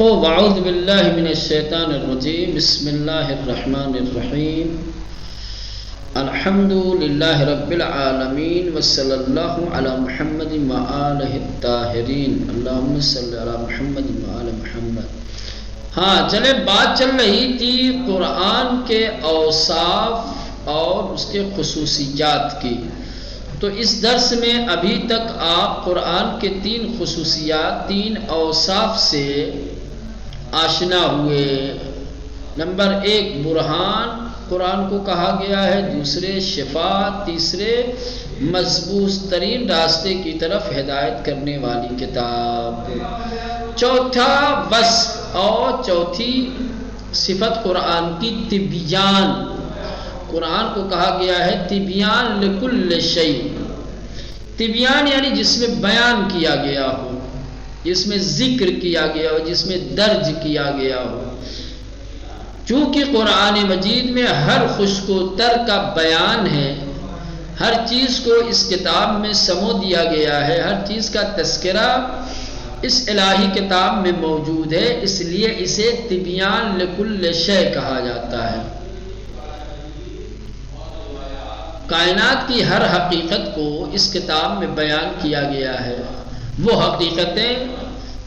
خوب اعوذ باللہ من الشیطان الرجیم بسم اللہ الرحمن الرحیم الحمد للہ رب العالمین وصلی اللہ علی محمد وآلہ الطاہرین اللہم صلی علی محمد وآل محمد۔ چلے بات چل رہی تھی قرآن کے اوصاف اور اس کے خصوصیات کی، تو اس درس میں ابھی تک آپ قرآن کے 3 خصوصیات 3 اوصاف سے آشنا ہوئے۔ نمبر 1 برہان قرآن کو کہا گیا ہے، دوسرے شفا، تیسرے مضبوط ترین راستے کی طرف ہدایت کرنے والی کتاب، چوتھا وصف اور چوتھی صفت قرآن کی تبیان۔ قرآن کو کہا گیا ہے تبیان لکل شیء، تبیان یعنی جس میں بیان کیا گیا ہو، جس میں ذکر کیا گیا ہو، جس میں درج کیا گیا ہو۔ چونکہ قرآن مجید میں ہر خشک و تر کا بیان ہے، ہر چیز کو اس کتاب میں سمو دیا گیا ہے، ہر چیز کا تذکرہ اس الہی کتاب میں موجود ہے، اس لیے اسے تبیان لکل شیء کہا جاتا ہے۔ کائنات کی ہر حقیقت کو اس کتاب میں بیان کیا گیا ہے، وہ حقیقتیں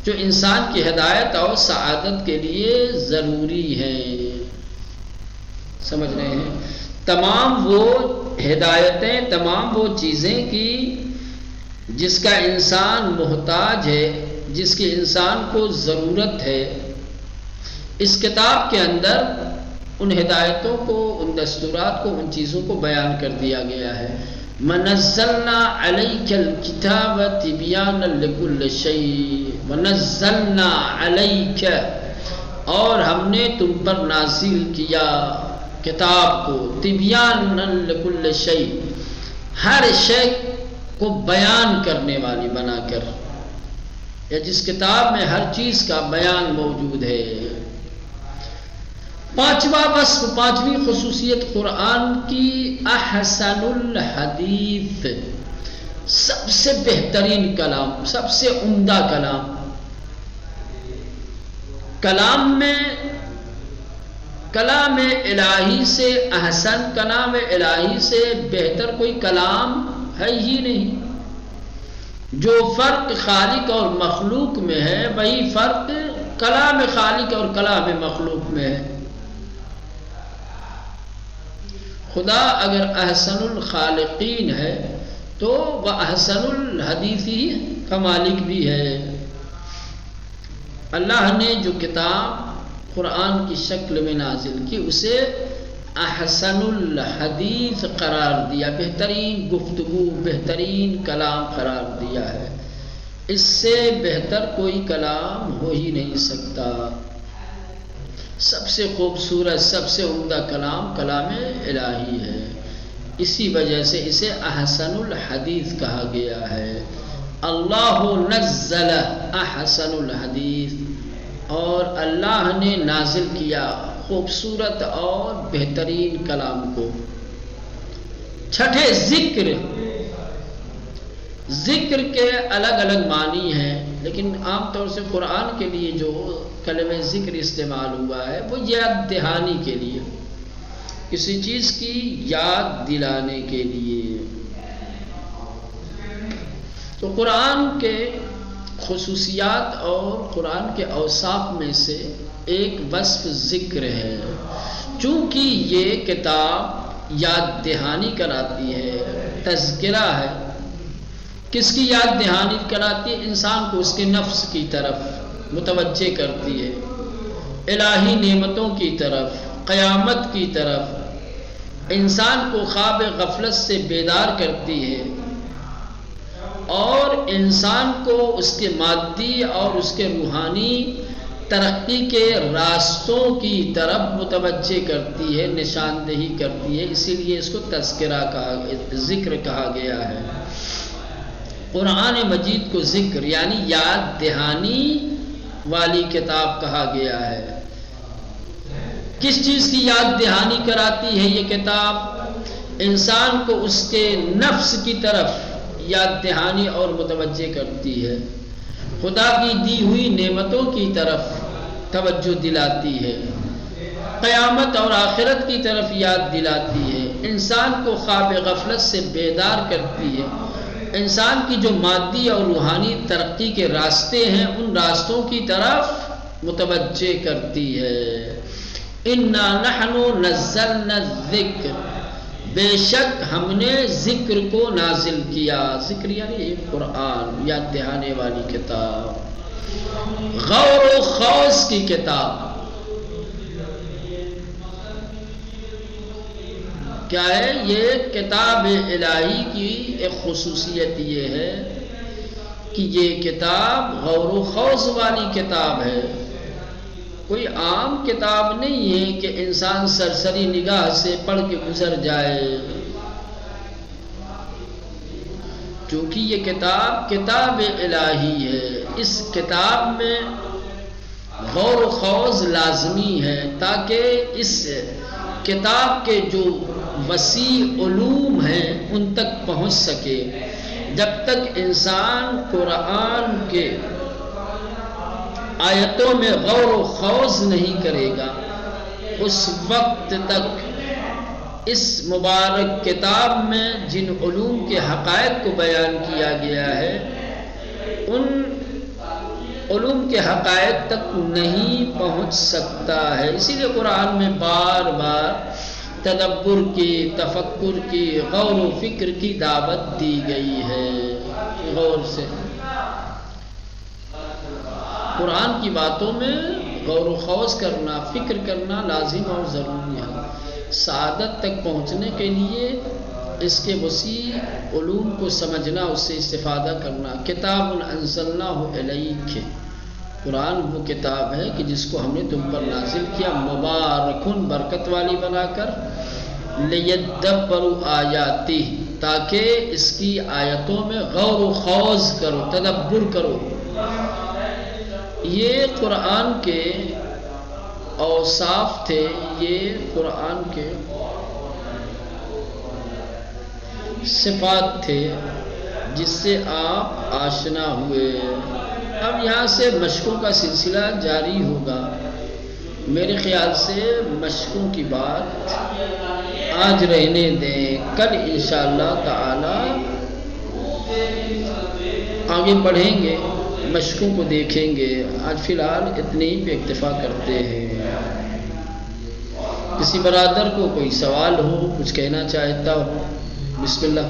جو انسان کی ہدایت اور سعادت کے لیے ضروری ہیں۔ سمجھ رہے ہیں؟ تمام وہ ہدایتیں، تمام وہ چیزیں کی جس کا انسان محتاج ہے، جس کی انسان کو ضرورت ہے، اس کتاب کے اندر ان ہدایتوں کو، ان دستورات کو، ان چیزوں کو بیان کر دیا گیا ہے۔ وَنَزَّلْنَا عَلَيْكَ الْكِتَابَ تِبْيَانًا لِكُلِّ شَيْءٍ وَنَزَّلْنَا عَلَيْكَ، اور ہم نے تم پر نازل کیا کتاب کو تِبْيَانًا لِكُلِّ شَيْءٍ، ہر شے کو بیان کرنے والی بنا کر، یا جس کتاب میں ہر چیز کا بیان موجود ہے۔ 5واں وصف، 5ویں خصوصیت قرآن کی احسن الحدیث، سب سے بہترین کلام، سب سے عمدہ کلام۔ کلام میں کلام الہی سے احسن، کلام الہی سے بہتر کوئی کلام ہے ہی نہیں۔ جو فرق خالق اور مخلوق میں ہے، وہی فرق کلام خالق اور کلام مخلوق میں ہے۔ خدا اگر احسن الخالقین ہے تو وہ احسن الحدیث کا مالک بھی ہے۔ اللہ نے جو کتاب قرآن کی شکل میں نازل کی، اسے احسن الحدیث قرار دیا، بہترین گفتگو، بہترین کلام قرار دیا ہے۔ اس سے بہتر کوئی کلام ہو ہی نہیں سکتا۔ سب سے خوبصورت، سب سے عمدہ کلام کلام الہی ہے، اسی وجہ سے اسے احسن الحدیث کہا گیا ہے۔ اللہ نزل احسن الحدیث، اور اللہ نے نازل کیا خوبصورت اور بہترین کلام کو۔ چھٹے ذکر، ذکر کے الگ الگ معنی ہیں، لیکن عام طور سے قرآن کے لیے جو کلمہ ذکر استعمال ہوا ہے وہ یاد دہانی کے لیے، کسی چیز کی یاد دلانے کے لیے۔ تو قرآن کے خصوصیات اور قرآن کے اوصاف میں سے ایک وصف ذکر ہے۔ چونکہ یہ کتاب یاد دہانی کراتی ہے، تذکرہ ہے۔ کس کی یاد دہانی کراتی ہے؟ انسان کو اس کے نفس کی طرف متوجہ کرتی ہے، الہی نعمتوں کی طرف، قیامت کی طرف، انسان کو خواب غفلت سے بیدار کرتی ہے، اور انسان کو اس کے مادی اور اس کے روحانی ترقی کے راستوں کی طرف متوجہ کرتی ہے، نشاندہی کرتی ہے۔ اسی لیے اس کو تذکرہ کہا، ذکر کہا گیا ہے۔ قرآن مجید کو ذکر یعنی یاد دہانی والی کتاب کہا گیا ہے۔ کس چیز کی یاد دہانی کراتی ہے یہ کتاب؟ انسان کو اس کے نفس کی طرف یاد دہانی اور متوجہ کرتی ہے، خدا کی دی ہوئی نعمتوں کی طرف توجہ دلاتی ہے، قیامت اور آخرت کی طرف یاد دلاتی ہے، انسان کو خواب غفلت سے بیدار کرتی ہے، انسان کی جو مادی اور روحانی ترقی کے راستے ہیں ان راستوں کی طرف متوجہ کرتی ہے۔ اِنَّا نَحْنُ نَزَّلْنَا الذِّكْرَ، بے شک ہم نے ذکر کو نازل کیا، ذکر یعنی قرآن، یاد دہانے والی کتاب، غور و خوض کی کتاب۔ کیا ہے یہ کتاب الہی کی ایک خصوصیت یہ ہے کہ یہ کتاب غور و خوض والی کتاب ہے، کوئی عام کتاب نہیں ہے کہ انسان سرسری نگاہ سے پڑھ کے گزر جائے، چونکہ یہ کتاب الہی ہے، اس کتاب میں غور و خوض لازمی ہے تاکہ اس کتاب کے جو وسیع علوم ہیں ان تک پہنچ سکے۔ جب تک انسان قرآن کے آیتوں میں غور و خوض نہیں کرے گا اس وقت تک اس مبارک کتاب میں جن علوم کے حقائق کو بیان کیا گیا ہے ان علوم کے حقائق تک نہیں پہنچ سکتا ہے۔ اسی لیے قرآن میں بار بار تدبر کی، تفکر کی، غور و فکر کی دعوت دی گئی ہے۔ غور سے قرآن کی باتوں میں غور و خوض کرنا، فکر کرنا لازم اور ضروری ہے۔ سعادت تک پہنچنے کے لیے اس کے وسیع علوم کو سمجھنا، اس سے استفادہ کرنا۔ کتاب انزلناہ الیک، قرآن وہ کتاب ہے کہ جس کو ہم نے تم پر نازل کیا، مبارکن، برکت والی بنا کر، لیدبروا آیاتہ، تاکہ اس کی آیتوں میں غور و خوض کرو، تدبر کرو۔ یہ قرآن کے اوصاف تھے، یہ قرآن کے صفات تھے جس سے آپ آشنا ہوئے۔ اب یہاں سے مشقوں کا سلسلہ جاری ہوگا۔ میرے خیال سے مشقوں کی بات آج رہنے دیں، کل انشاءاللہ تعالی آگے بڑھیں گے، مشقوں کو دیکھیں گے۔ آج فی الحال اتنے ہی پہ اکتفا کرتے ہیں۔ کسی برادر کو کوئی سوال ہو، کچھ کہنا چاہتا ہو، بسم اللہ۔